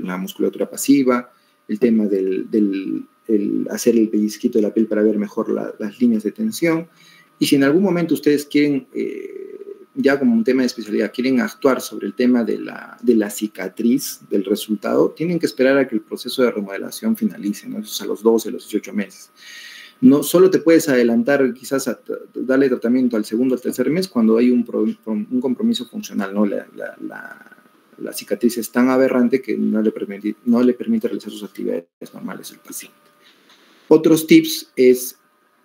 la musculatura pasiva, el tema del hacer el pellizquito de la piel para ver mejor las líneas de tensión. Y si en algún momento ustedes quieren, ya como un tema de especialidad, quieren actuar sobre el tema de la cicatriz, del resultado, tienen que esperar a que el proceso de remodelación finalice, ¿no? Eso es a los 12, a los 18 meses. No solo te puedes adelantar, quizás a darle tratamiento al segundo o tercer mes cuando hay un compromiso funcional, ¿no? La cicatriz es tan aberrante que no le permite realizar sus actividades normales al paciente. Otros tips es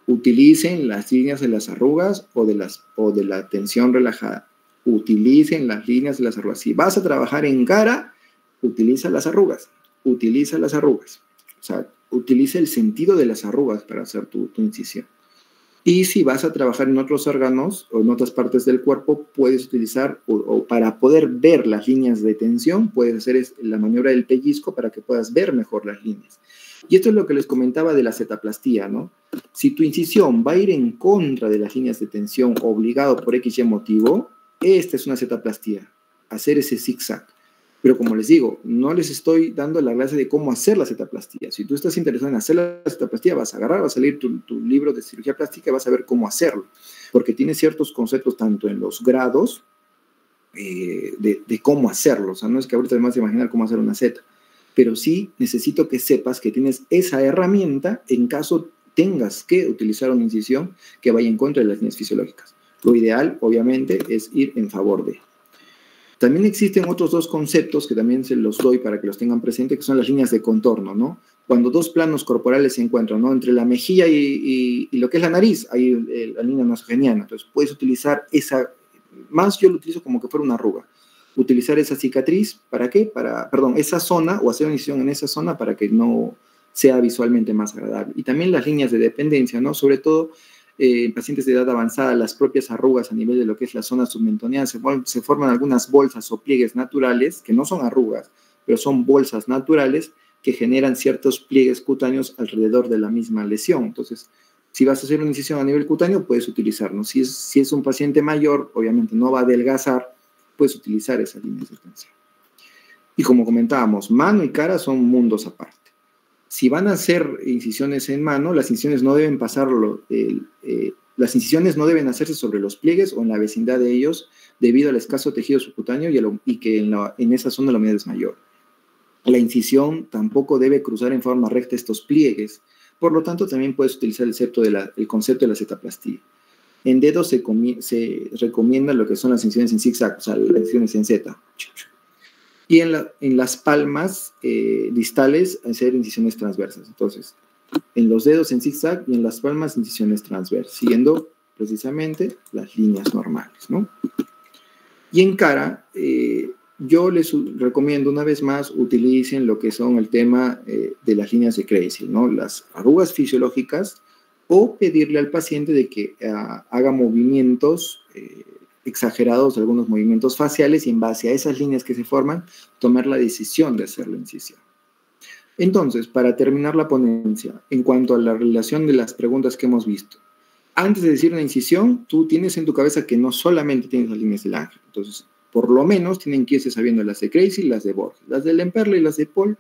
utilicen las líneas de las arrugas o de la tensión relajada. Utilicen las líneas de las arrugas. Si vas a trabajar en cara, utiliza las arrugas. O sea, utiliza el sentido de las arrugas para hacer tu incisión. Y si vas a trabajar en otros órganos o en otras partes del cuerpo, puedes utilizar, o para poder ver las líneas de tensión, puedes hacer la maniobra del pellizco para que puedas ver mejor las líneas. Y esto es lo que les comentaba de la cetaplastía, ¿no? Si tu incisión va a ir en contra de las líneas de tensión obligado por X motivo, esta es una cetaplastía, hacer ese zigzag. Pero como les digo, no les estoy dando la clase de cómo hacer la cetaplastía. Si tú estás interesado en hacer la cetaplastía, vas a salir tu libro de cirugía plástica y vas a ver cómo hacerlo. Porque tiene ciertos conceptos tanto en los grados de cómo hacerlo. O sea, no es que ahorita te vas a imaginar cómo hacer una zeta. Pero sí necesito que sepas que tienes esa herramienta en caso tengas que utilizar una incisión que vaya en contra de las líneas fisiológicas. Lo ideal, obviamente, es ir en favor de. También existen otros dos conceptos que también se los doy para que los tengan presente, que son las líneas de contorno, ¿no? Cuando dos planos corporales se encuentran, ¿no? Entre la mejilla y lo que es la nariz, hay la línea nasogeniana. Entonces, puedes utilizar esa, más yo lo utilizo como que fuera una arruga. Utilizar esa cicatriz, ¿para qué? Esa zona, o hacer una incisión en esa zona para que no sea visualmente más agradable. Y también las líneas de dependencia, ¿no? Sobre todo en pacientes de edad avanzada, las propias arrugas a nivel de lo que es la zona submentoneal, se forman algunas bolsas o pliegues naturales, que no son arrugas, pero son bolsas naturales que generan ciertos pliegues cutáneos alrededor de la misma lesión. Entonces, si vas a hacer una incisión a nivel cutáneo, puedes utilizarlo. Si es un paciente mayor, obviamente no va a adelgazar, puedes utilizar esas líneas de tensión. Y como comentábamos, mano y cara son mundos aparte. Si van a hacer incisiones en mano, las incisiones no deben las incisiones no deben hacerse sobre los pliegues o en la vecindad de ellos debido al escaso tejido subcutáneo y que en esa zona la humedad es mayor. La incisión tampoco debe cruzar en forma recta estos pliegues. Por lo tanto, también puedes utilizar el concepto de la cetaplastía. En dedos se recomienda lo que son las incisiones en zigzag, o sea, las incisiones en Z. Y en las palmas distales hacer incisiones transversas. Entonces, en los dedos en zigzag y en las palmas incisiones transversas, siguiendo precisamente las líneas normales, ¿no? Y en cara, yo les recomiendo una vez más utilicen lo que son el tema de las líneas de Kreisel, ¿no? Las arrugas fisiológicas, o pedirle al paciente de que haga movimientos exagerados, algunos movimientos faciales, y en base a esas líneas que se forman, tomar la decisión de hacer la incisión. Entonces, para terminar la ponencia, en cuanto a la relación de las preguntas que hemos visto, antes de decir una incisión, tú tienes en tu cabeza que no solamente tienes las líneas del ángel. Entonces, por lo menos tienen que irse sabiendo las de Kreisel y las de Borges. Las de Lemperle y las de Paul,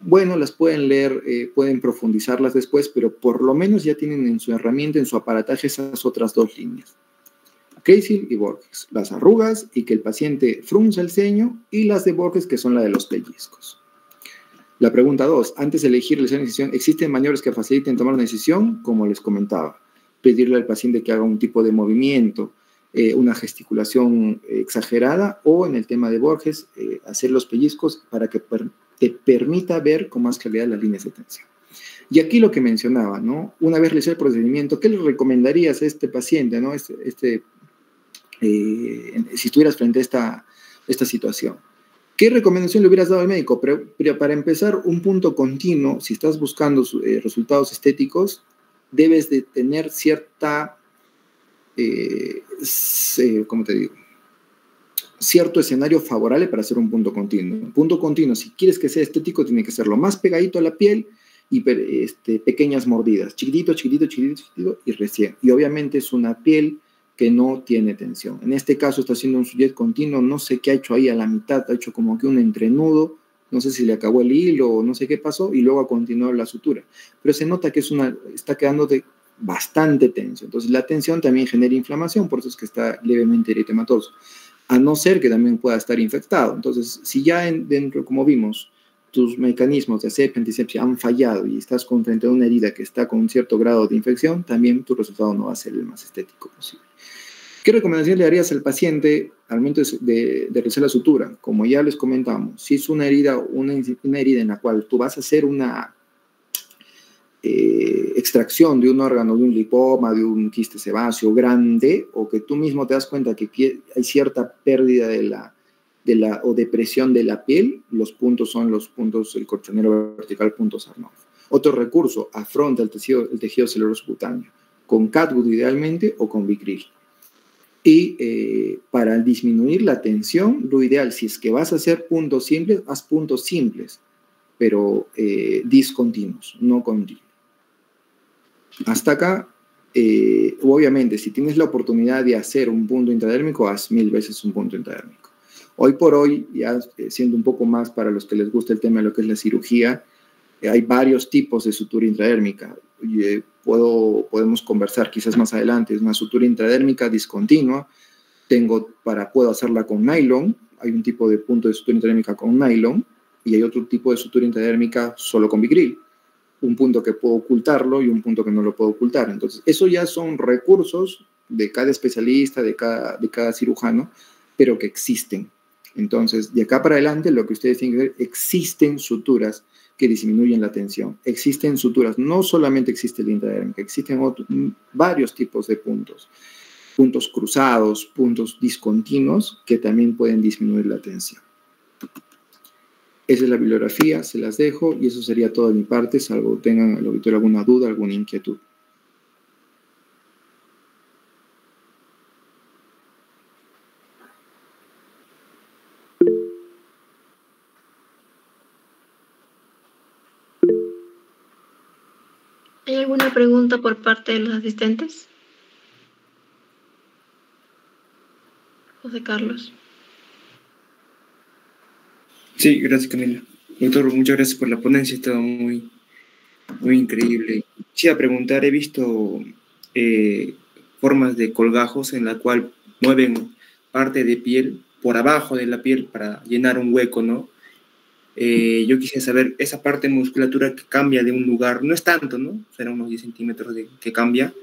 bueno, las pueden leer, pueden profundizarlas después, pero por lo menos ya tienen en su herramienta, en su aparataje, esas otras dos líneas. Crazy y Borges, las arrugas y que el paciente frunza el ceño, y las de Borges, que son la de los pellizcos. La pregunta 2, antes de elegir la decisión, ¿existen maniobras que faciliten tomar una decisión? Como les comentaba, pedirle al paciente que haga un tipo de movimiento, una gesticulación exagerada, o en el tema de Borges, hacer los pellizcos para que te permita ver con más claridad las líneas de tensión. Y aquí lo que mencionaba, ¿no? Una vez realizado el procedimiento, ¿qué le recomendarías a este paciente, ¿no? Si estuvieras frente a esta situación? ¿Qué recomendación le hubieras dado al médico? Pero para empezar, un punto continuo, si estás buscando resultados estéticos, debes de tener cierta, ¿cómo te digo? Cierto escenario favorable para hacer un punto continuo. Un punto continuo, si quieres que sea estético, tiene que ser lo más pegadito a la piel y pequeñas mordidas, chiquitito, chiquitito, chiquitito, chiquitito y recién. Y obviamente es una piel que no tiene tensión. En este caso está haciendo un sujet continuo, no sé qué ha hecho ahí a la mitad, ha hecho como que un entrenudo, no sé si le acabó el hilo o no sé qué pasó, y luego ha continuado la sutura. Pero se nota que está quedando bastante tenso. Entonces la tensión también genera inflamación, por eso es que está levemente eritematoso, a no ser que también pueda estar infectado. Entonces, si ya dentro, como vimos, tus mecanismos de asepsia, antisepsia han fallado y estás frente a una herida que está con un cierto grado de infección, también tu resultado no va a ser el más estético posible. ¿Qué recomendación le darías al paciente al momento de realizar la sutura? Como ya les comentamos, si es una herida en la cual tú vas a hacer una extracción de un órgano, de un lipoma, de un quiste sebáceo grande, o que tú mismo te das cuenta que hay cierta pérdida o depresión de la piel, los puntos son los puntos, el colchonero vertical, puntos Arnold. Otro recurso, afronta el tejido celuloso cutáneo, con catgut idealmente o con Vicryl. Y para disminuir la tensión, lo ideal, si es que vas a hacer puntos simples, haz puntos simples, pero discontinuos, no continuos. Hasta acá, obviamente, si tienes la oportunidad de hacer un punto intradérmico, haz 1000 veces un punto intradérmico. Hoy por hoy, ya siendo un poco más para los que les gusta el tema de lo que es la cirugía, hay varios tipos de sutura intradérmica. Podemos conversar quizás más adelante. Es una sutura intradérmica discontinua. Puedo hacerla con nylon. Hay un tipo de punto de sutura intradérmica con nylon y hay otro tipo de sutura intradérmica solo con Vicryl. Un punto que puedo ocultarlo y un punto que no lo puedo ocultar. Entonces, eso ya son recursos de cada especialista, de cada cirujano, pero que existen. Entonces, de acá para adelante, lo que ustedes tienen que ver, existen suturas que disminuyen la tensión. Existen suturas, no solamente existe la intradérmica, existen varios tipos de puntos. Puntos cruzados, puntos discontinuos, que también pueden disminuir la tensión. Esa es la bibliografía, se las dejo, y eso sería todo de mi parte, salvo tengan al auditorio alguna duda, alguna inquietud. ¿Hay alguna pregunta por parte de los asistentes? José Carlos. Sí, gracias, Camila. Doctor, muchas gracias por la ponencia, ha estado muy, muy increíble. Quisiera preguntar, he visto formas de colgajos en la cual mueven parte de piel por abajo de la piel para llenar un hueco, ¿no? Yo quisiera saber, esa parte de musculatura que cambia de un lugar, no es tanto, ¿no? Serán unos 10 centímetros que cambia.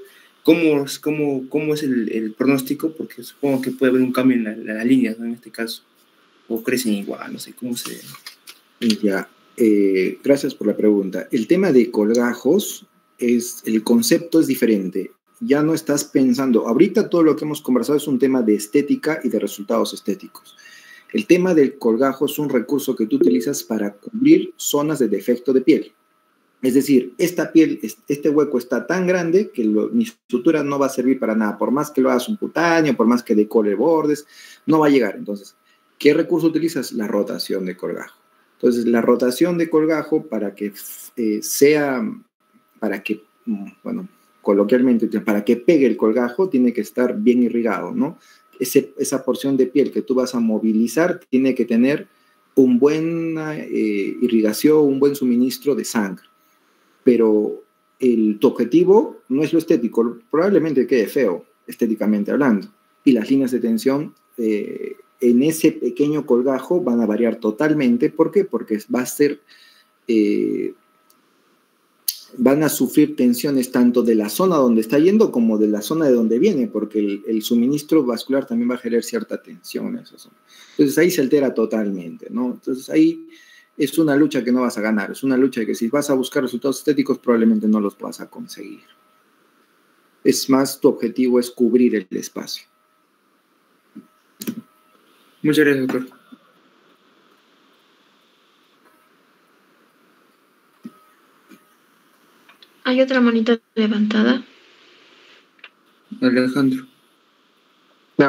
¿Cómo es el pronóstico? Porque supongo que puede haber un cambio en la línea, ¿no? En este caso. O crecen igual, no sé cómo se... Ya, gracias por la pregunta. El tema de colgajos, el concepto es diferente. Ya no estás pensando, ahorita todo lo que hemos conversado es un tema de estética y de resultados estéticos. El tema del colgajo es un recurso que tú utilizas para cubrir zonas de defecto de piel. Es decir, este hueco está tan grande que mi sutura no va a servir para nada. Por más que lo hagas un cutáneo, por más que decore bordes, no va a llegar. Entonces, ¿qué recurso utilizas? La rotación de colgajo. Entonces, la rotación de colgajo coloquialmente, para que pegue el colgajo, tiene que estar bien irrigado, ¿no? Esa porción de piel que tú vas a movilizar tiene que tener una buena irrigación, un buen suministro de sangre. Pero tu objetivo no es lo estético, probablemente quede feo, estéticamente hablando, y las líneas de tensión en ese pequeño colgajo van a variar totalmente. ¿Por qué? Porque va a ser, van a sufrir tensiones tanto de la zona donde está yendo como de la zona de donde viene, porque el suministro vascular también va a generar cierta tensión en esa zona. Entonces ahí se altera totalmente, ¿no? Entonces ahí es una lucha que no vas a ganar, es una lucha que si vas a buscar resultados estéticos probablemente no los vas a conseguir. Es más, tu objetivo es cubrir el espacio. Muchas gracias, doctor. Hay otra manita levantada. Alejandro.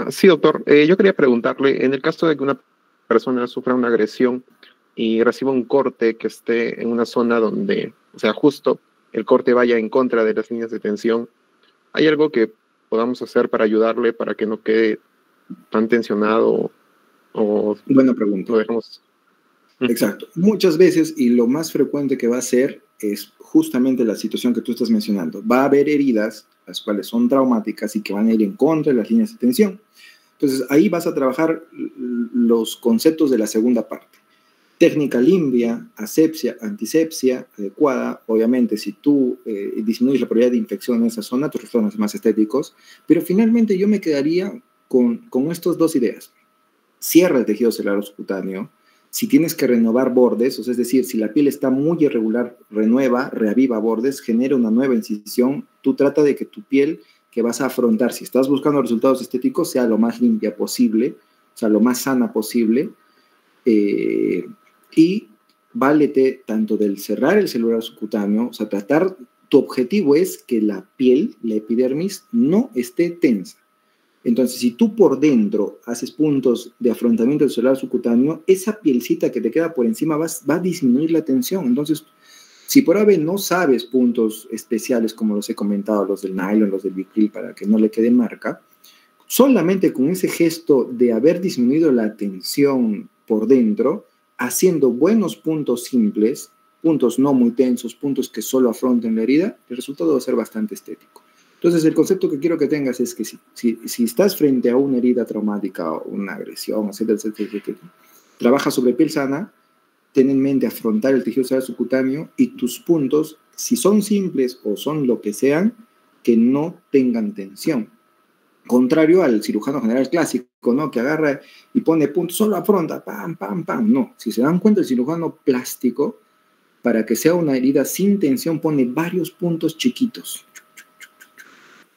Sí, doctor. Yo quería preguntarle, en el caso de que una persona sufra una agresión y reciba un corte que esté en una zona donde, o sea, justo el corte vaya en contra de las líneas de tensión, ¿hay algo que podamos hacer para ayudarle para que no quede tan tensionado o Buena pregunta. lo dejamos? Exacto. Muchas veces, y lo más frecuente que va a ser, es justamente la situación que tú estás mencionando. Va a haber heridas, las cuales son traumáticas y que van a ir en contra de las líneas de tensión. Entonces, ahí vas a trabajar los conceptos de la segunda parte. Técnica limpia, asepsia, antisepsia adecuada. Obviamente, si tú disminuyes la probabilidad de infección en esa zona, tus resultados van a ser más estéticos. Pero finalmente yo me quedaría con estas dos ideas. Cierra el tejido celular subcutáneo. Si tienes que renovar bordes, o sea, es decir, si la piel está muy irregular, renueva, reaviva bordes, genera una nueva incisión. Tú trata de que tu piel que vas a afrontar, si estás buscando resultados estéticos, sea lo más limpia posible, o sea, lo más sana posible. Y válete tanto del cerrar el celular subcutáneo, o sea, tratar, tu objetivo es que la piel, la epidermis, no esté tensa. Entonces, si tú por dentro haces puntos de afrontamiento del celular subcutáneo, esa pielcita que te queda por encima va a disminuir la tensión. Entonces, si por ave no sabes puntos especiales, como los he comentado, los del nylon, los del Vicryl, para que no le quede marca, solamente con ese gesto de haber disminuido la tensión por dentro, haciendo buenos puntos simples, puntos no muy tensos, puntos que solo afronten la herida, el resultado va a ser bastante estético. Entonces, el concepto que quiero que tengas es que si estás frente a una herida traumática o una agresión, etcétera, etcétera, etcétera, trabaja sobre piel sana, ten en mente afrontar el tejido celular subcutáneo y tus puntos, si son simples o son lo que sean, que no tengan tensión. Contrario al cirujano general clásico, ¿no? Que agarra y pone puntos, solo afronta, pam, pam, pam. No, si se dan cuenta, el cirujano plástico, para que sea una herida sin tensión, pone varios puntos chiquitos.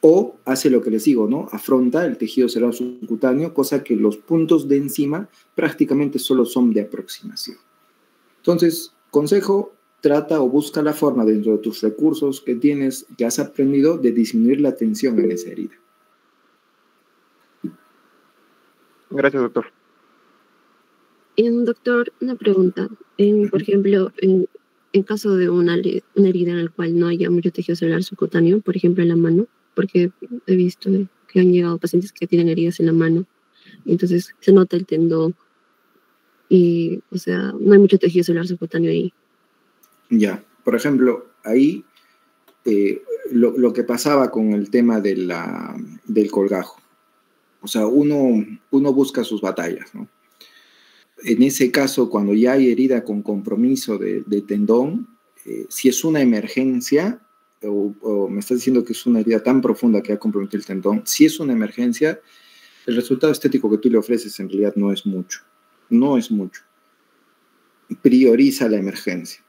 O hace lo que les digo, ¿no? Afronta el tejido celular subcutáneo, cosa que los puntos de encima prácticamente solo son de aproximación. Entonces, consejo, trata o busca la forma dentro de tus recursos que tienes, que has aprendido, de disminuir la tensión en esa herida. Gracias, doctor. Doctor, una pregunta. Por ejemplo, en caso de una herida en la cual no haya mucho tejido celular subcutáneo, por ejemplo en la mano, porque he visto que han llegado pacientes que tienen heridas en la mano, y entonces se nota el tendón y, o sea, no hay mucho tejido celular subcutáneo ahí. Ya, por ejemplo, ahí lo que pasaba con el tema del colgajo. O sea, uno busca sus batallas, ¿no? En ese caso, cuando ya hay herida con compromiso de tendón, si es una emergencia, o me estás diciendo que es una herida tan profunda que ha comprometido el tendón, si es una emergencia, el resultado estético que tú le ofreces en realidad no es mucho. No es mucho. Prioriza la emergencia.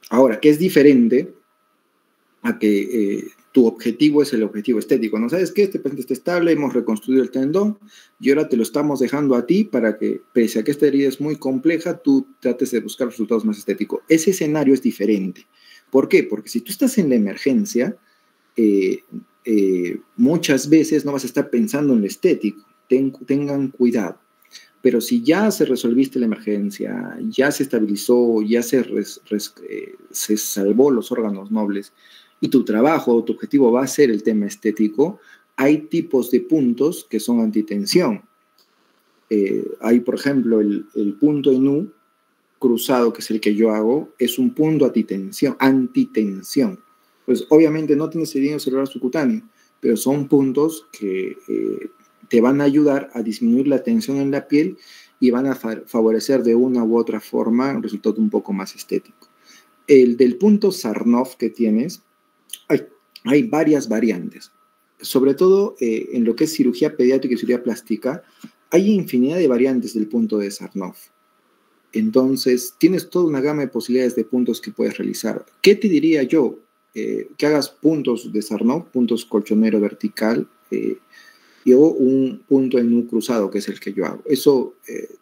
Ahora, ¿qué es diferente a que tu objetivo es el objetivo estético? ¿No sabes qué? Este paciente está estable, hemos reconstruido el tendón y ahora te lo estamos dejando a ti para que, pese a que esta herida es muy compleja, tú trates de buscar resultados más estéticos. Ese escenario es diferente. ¿Por qué? Porque si tú estás en la emergencia, muchas veces no vas a estar pensando en lo estético. Tengan cuidado. Pero si ya se resolviste la emergencia, ya se estabilizó, ya se salvó los órganos nobles y tu trabajo, tu objetivo va a ser el tema estético, hay tipos de puntos que son antitensión. Hay, por ejemplo, el punto en U cruzado, que es el que yo hago, es un punto antitensión. Pues obviamente no tienes herida celular subcutáneo, pero son puntos que te van a ayudar a disminuir la tensión en la piel y van a favorecer de una u otra forma un resultado un poco más estético. El del punto Sarnoff que tienes, hay varias variantes. Sobre todo en lo que es cirugía pediátrica y cirugía plástica, hay infinidad de variantes del punto de Sarnoff. Entonces, tienes toda una gama de posibilidades de puntos que puedes realizar. ¿Qué te diría yo? Que hagas puntos de Sarnoff, puntos colchonero vertical, o un punto en U cruzado, que es el que yo hago. Eso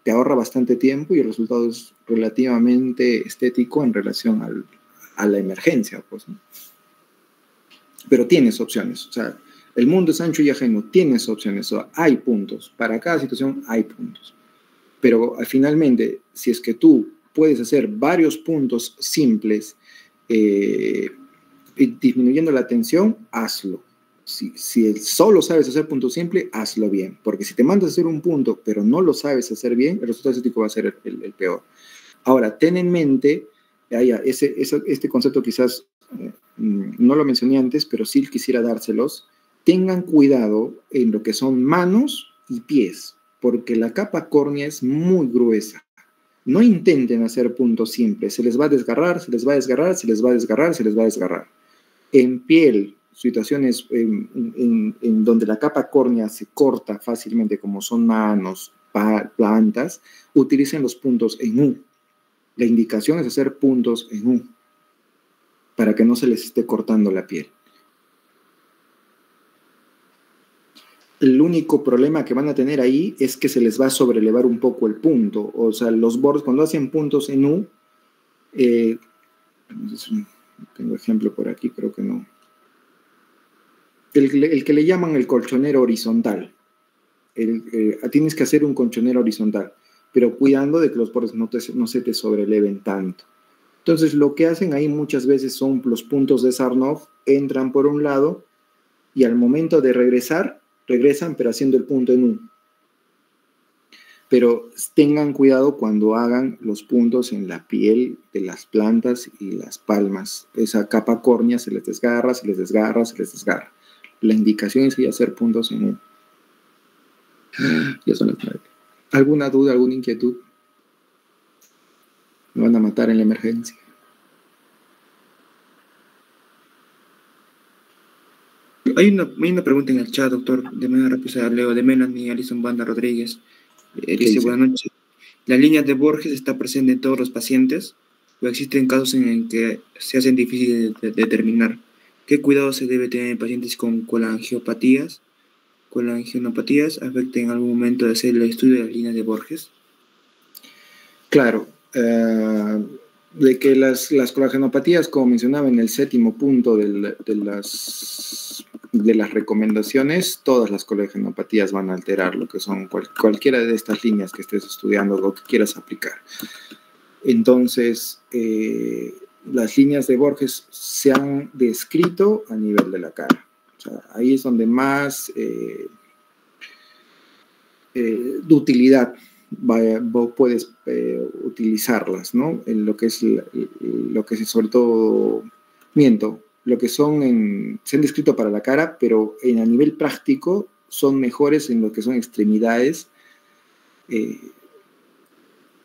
te ahorra bastante tiempo y el resultado es relativamente estético en relación a la emergencia, pues, ¿no? Pero tienes opciones. O sea, el mundo es ancho y ajeno, tienes opciones. O sea, hay puntos. Para cada situación hay puntos. Pero finalmente, si es que tú puedes hacer varios puntos simples disminuyendo la tensión, hazlo. Si solo sabes hacer punto simple, hazlo bien. Porque si te mandas a hacer un punto, pero no lo sabes hacer bien, el resultado estético va a ser el peor. Ahora, ten en mente, este concepto quizás no lo mencioné antes, pero sí quisiera dárselos. Tengan cuidado en lo que son manos y pies, porque la capa córnea es muy gruesa. No intenten hacer puntos simples. Se les va a desgarrar, se les va a desgarrar, se les va a desgarrar, se les va a desgarrar. En piel, situaciones en donde la capa córnea se corta fácilmente, como son manos, plantas, utilicen los puntos en U. La indicación es hacer puntos en U para que no se les esté cortando la piel. El único problema que van a tener ahí es que se les va a sobrelevar un poco el punto. O sea, los bordes, cuando hacen puntos en U, tengo ejemplo por aquí, creo que no. El que le llaman el colchonero horizontal. Tienes que hacer un colchonero horizontal, pero cuidando de que los bordes no se te sobreleven tanto. Entonces, lo que hacen ahí muchas veces son los puntos de Sarnoff, entran por un lado y al momento de regresan, pero haciendo el punto en U. Pero tengan cuidado cuando hagan los puntos en la piel de las plantas y las palmas. Esa capa córnea se les desgarra, se les desgarra, se les desgarra. La indicación es hacer puntos en U. Ya son las 9. ¿Alguna duda, alguna inquietud? Me van a matar en la emergencia. Hay una pregunta en el chat, doctor, de manera rápida, leo de Melanie Alison Banda Rodríguez. Dice, buenas noches. ¿La línea de Borges está presente en todos los pacientes o existen casos en que se hacen difíciles de determinar? ¿Qué cuidado se debe tener en pacientes con colangiopatías? ¿Afecta en algún momento de hacer el estudio de las líneas de Borges? Claro. De que las colagenopatías, como mencionaba en el 7º punto de las recomendaciones, todas las colagenopatías van a alterar lo que son cualquiera de estas líneas que estés estudiando o que quieras aplicar. Entonces, las líneas de Borges se han descrito a nivel de la cara. O sea, ahí es donde más de utilidad puedes utilizarlas, ¿no? En lo que es sobre todo, lo que se han descrito para la cara, pero a nivel práctico son mejores en lo que son extremidades.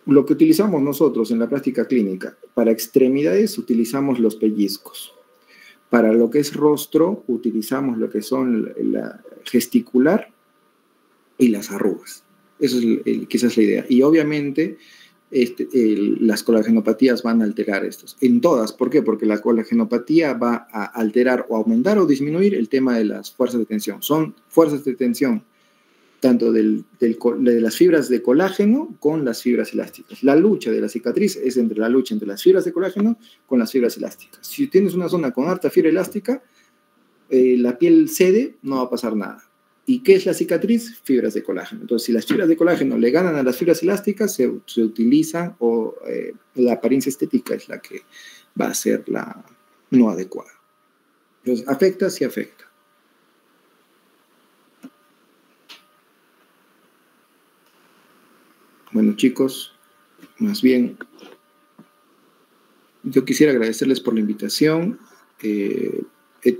Lo que utilizamos nosotros en la práctica clínica, para extremidades utilizamos los pellizcos. Para lo que es rostro, utilizamos lo que son la gesticular y las arrugas. Eso es quizás la idea. Y obviamente las colagenopatías van a alterar estos. En todas. ¿Por qué? Porque la colagenopatía va a alterar o aumentar o disminuir el tema de las fuerzas de tensión. Son fuerzas de tensión tanto de las fibras de colágeno con las fibras elásticas. La lucha de la cicatriz es la lucha entre las fibras de colágeno con las fibras elásticas. Si tienes una zona con harta fibra elástica, la piel cede, no va a pasar nada. ¿Y qué es la cicatriz? Fibras de colágeno. Entonces, si las fibras de colágeno le ganan a las fibras elásticas, se utilizan o la apariencia estética es la que va a ser la no adecuada. Entonces, ¿afecta? Sí afecta. Bueno, chicos, más bien, yo quisiera agradecerles por la invitación. He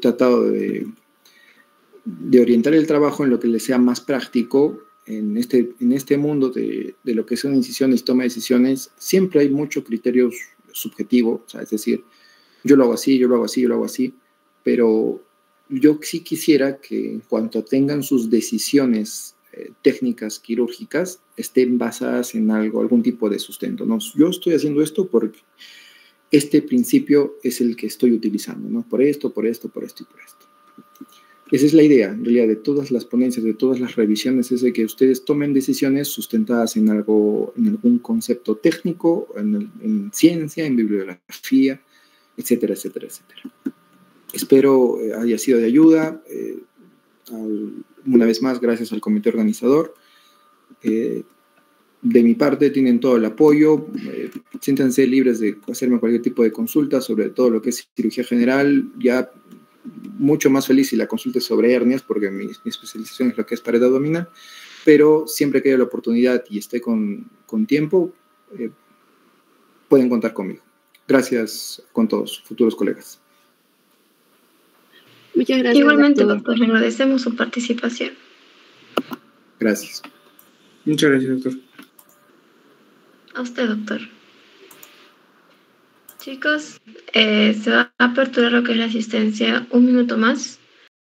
tratado de de orientar el trabajo en lo que le sea más práctico. En este mundo de lo que son decisiones y toma de decisiones, siempre hay mucho criterio subjetivo, o sea, es decir, yo lo hago así, yo lo hago así, yo lo hago así, pero yo sí quisiera que en cuanto tengan sus decisiones técnicas quirúrgicas, estén basadas en algún tipo de sustento, ¿no? Yo estoy haciendo esto porque este principio es el que estoy utilizando, ¿no? Por esto, por esto, por esto y por esto. Esa es la idea, en realidad, de todas las ponencias, de todas las revisiones, es de que ustedes tomen decisiones sustentadas en algún concepto técnico, en ciencia, en bibliografía, etcétera, etcétera, etcétera. Espero haya sido de ayuda. Una vez más, gracias al comité organizador. De mi parte, tienen todo el apoyo. Siéntanse libres de hacerme cualquier tipo de consulta sobre todo lo que es cirugía general. Ya mucho más feliz si la consulta es sobre hernias, porque mi especialización es lo que es pared abdominal, pero siempre que haya la oportunidad y esté con tiempo, pueden contar conmigo. Gracias con todos, futuros colegas. Muchas gracias. Igualmente, doctor, le agradecemos su participación. Gracias. Muchas gracias, doctor. A usted, doctor. Chicos, se va a aperturar lo que es la asistencia 1 minuto más.